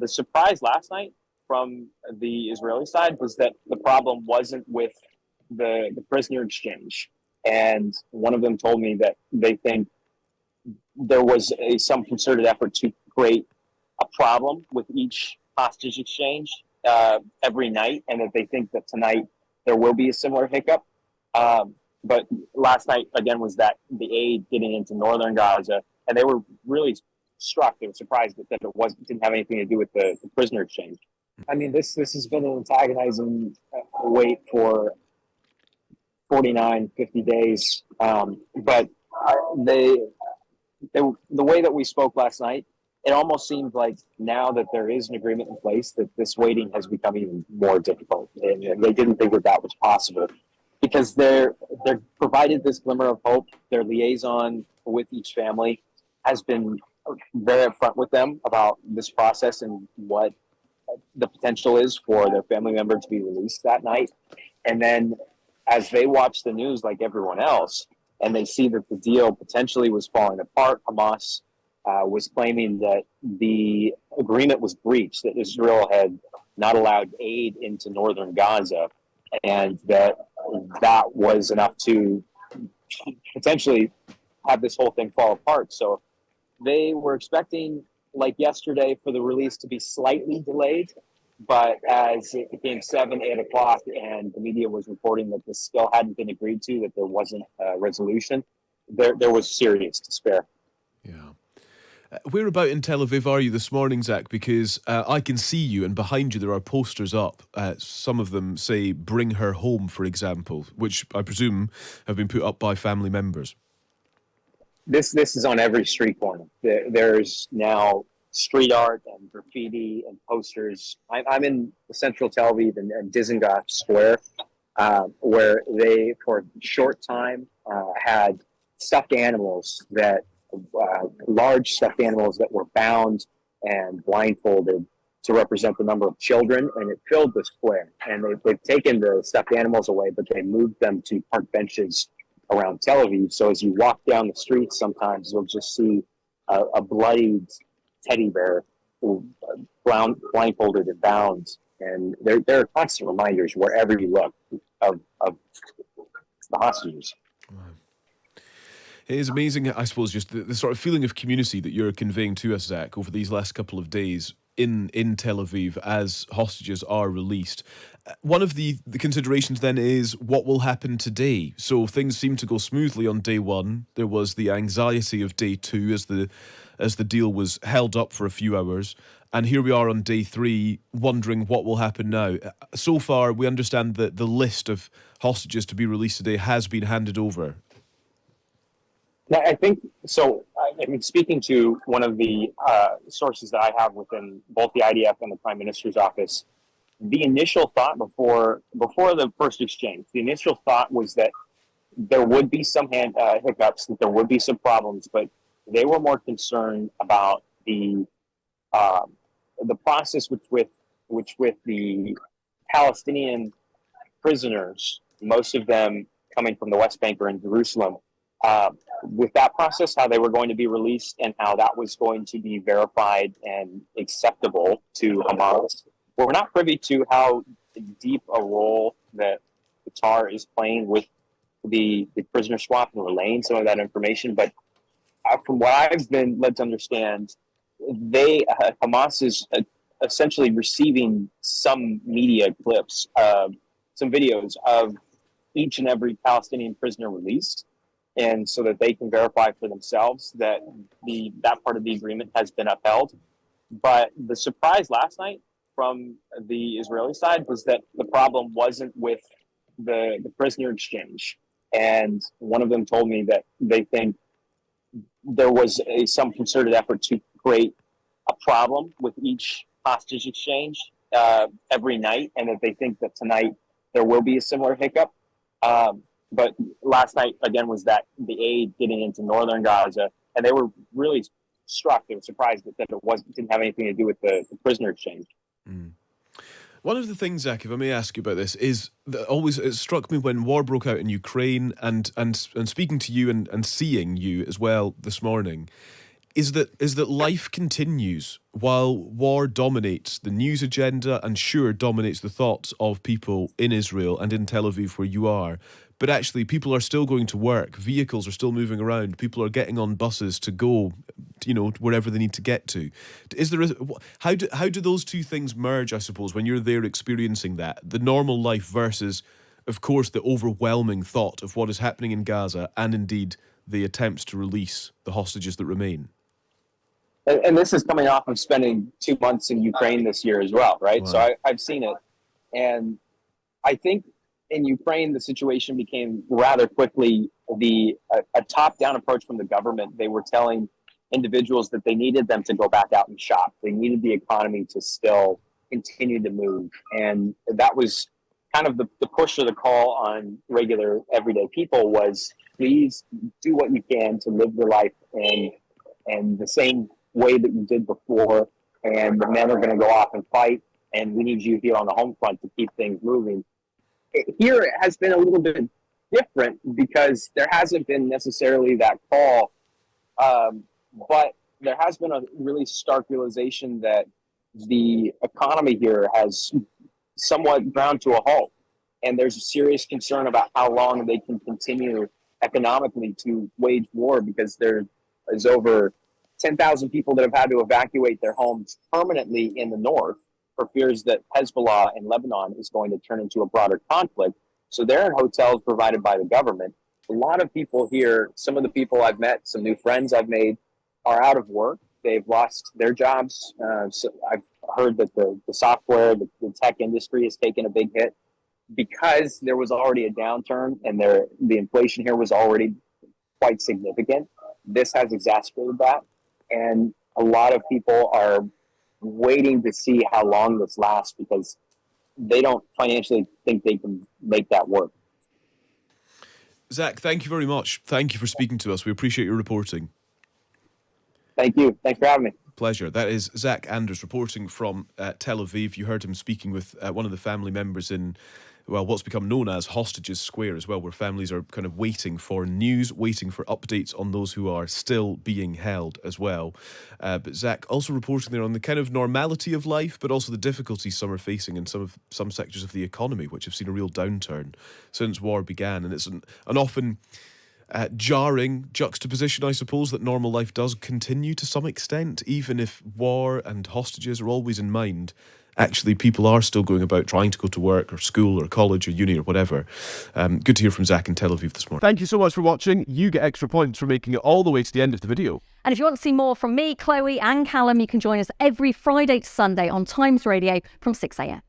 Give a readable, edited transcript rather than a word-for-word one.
the surprise last night from the Israeli side was that the problem wasn't with the prisoner exchange. And one of them told me that they think there was some concerted effort to create a problem with each hostage exchange every night, and that they think that tonight there will be a similar hiccup. But last night, again, was that the aid getting into northern Gaza, and they were really struck. They were surprised that it didn't have anything to do with the prisoner exchange. I mean, this has been an antagonizing wait for 49, 50 days. But the way that we spoke last night, it almost seemed like now that there is an agreement in place, that this waiting has become even more difficult. And they didn't think that was possible because they're provided this glimmer of hope. Their liaison with each family has been very upfront with them about this process and what the potential is for their family member to be released that night. And then as they watch the news like everyone else, and they see that the deal potentially was falling apart, Hamas was claiming that the agreement was breached, that Israel had not allowed aid into northern Gaza, and that was enough to potentially have this whole thing fall apart. So they were expecting, like yesterday, for the release to be slightly delayed. But as it became 7, 8 o'clock, and the media was reporting that this still hadn't been agreed to, that there wasn't a resolution, there was serious despair. Yeah. Whereabout in Tel Aviv are you this morning, Zach? Because I can see you, and behind you there are posters up. Some of them say, "Bring her home," for example, which I presume have been put up by family members. This is on every street corner. There's now street art and graffiti and posters. I'm in central Tel Aviv and Dizengoff Square, where they, for a short time, had stuffed animals large stuffed animals that were bound and blindfolded to represent the number of children, and it filled the square. And they've taken the stuffed animals away, but they moved them to park benches around Tel Aviv. So as you walk down the streets, sometimes you'll just see a bloodied teddy bear blindfolded and bound. And there are constant reminders wherever you look of the hostages. It is amazing, I suppose, just the sort of feeling of community that you're conveying to us, Zach, over these last couple of days in Tel Aviv as hostages are released. One of the considerations then is what will happen today. So things seem to go smoothly on day one. There was the anxiety of day two as the deal was held up for a few hours. And here we are on day three, wondering what will happen now. So far, we understand that the list of hostages to be released today has been handed over. Now, I think so. I mean, speaking to one of the sources that I have within both the IDF and the Prime Minister's office, the initial thought before the first exchange, the initial thought was that there would be some hiccups, that there would be some problems, but they were more concerned about the process which with the Palestinian prisoners, most of them coming from the West Bank or in Jerusalem. With that process, how they were going to be released and how that was going to be verified and acceptable to Hamas. We're not privy to how deep a role that Qatar is playing with the prisoner swap and relaying some of that information. But from what I've been led to understand, Hamas is essentially receiving some media clips, some videos of each and every Palestinian prisoner released, and so that they can verify for themselves that that part of the agreement has been upheld. But the surprise last night from the Israeli side was that the problem wasn't with the prisoner exchange. And one of them told me that they think there was some concerted effort to create a problem with each hostage exchange every night, and that they think that tonight there will be a similar hiccup. But last night, again, was that the aid getting into northern Gaza, and they were really struck. They were surprised that it didn't have anything to do with the prisoner exchange. Mm. One of the things, Zach, if I may ask you about this, is that always it struck me when war broke out in Ukraine, and speaking to you and seeing you as well this morning, is that life continues while war dominates the news agenda and sure dominates the thoughts of people in Israel and in Tel Aviv where you are. But actually, people are still going to work. Vehicles are still moving around. People are getting on buses to go, wherever they need to get to. Is there how do those two things merge? I suppose when you're there experiencing that, the normal life versus, of course, the overwhelming thought of what is happening in Gaza and indeed the attempts to release the hostages that remain. And this is coming off of spending 2 months in Ukraine this year as well, right? Wow. So I've seen it, and I think in Ukraine, the situation became rather quickly a top-down approach from the government. They were telling individuals that they needed them to go back out and shop. They needed the economy to still continue to move. And that was kind of the push or the call on regular, everyday people was, please do what you can to live your life in the same way that you did before. And the men are going to go off and fight. And we need you here on the home front to keep things moving. Here it has been a little bit different because there hasn't been necessarily that call, but there has been a really stark realization that the economy here has somewhat ground to a halt, and there's a serious concern about how long they can continue economically to wage war, because there is over 10,000 people that have had to evacuate their homes permanently in the north for fears that Hezbollah in Lebanon is going to turn into a broader conflict. So they're in hotels provided by the government. A lot of people here, some of the people I've met, some new friends I've made, are out of work. They've lost their jobs. So I've heard that the software, the tech industry has taken a big hit because there was already a downturn and the inflation here was already quite significant. This has exacerbated that. And a lot of people are waiting to see how long this lasts because they don't financially think they can make that work. Zach, thank you very much. Thank you for speaking to us. We appreciate your reporting. Thank you. Thanks for having me. Pleasure. That is Zach Anders reporting from Tel Aviv. You heard him speaking with one of the family members in, well, what's become known as Hostages Square as well, where families are kind of waiting for news, waiting for updates on those who are still being held as well. But Zach also reporting there on the kind of normality of life, but also the difficulties some are facing in some sectors of the economy, which have seen a real downturn since war began. And it's an often jarring juxtaposition, I suppose, that normal life does continue to some extent, even if war and hostages are always in mind. Actually, people are still going about trying to go to work or school or college or uni or whatever. Good to hear from Zach in Tel Aviv this morning. Thank you so much for watching. You get extra points for making it all the way to the end of the video. And if you want to see more from me, Chloe and Callum, you can join us every Friday to Sunday on Times Radio from 6 a.m.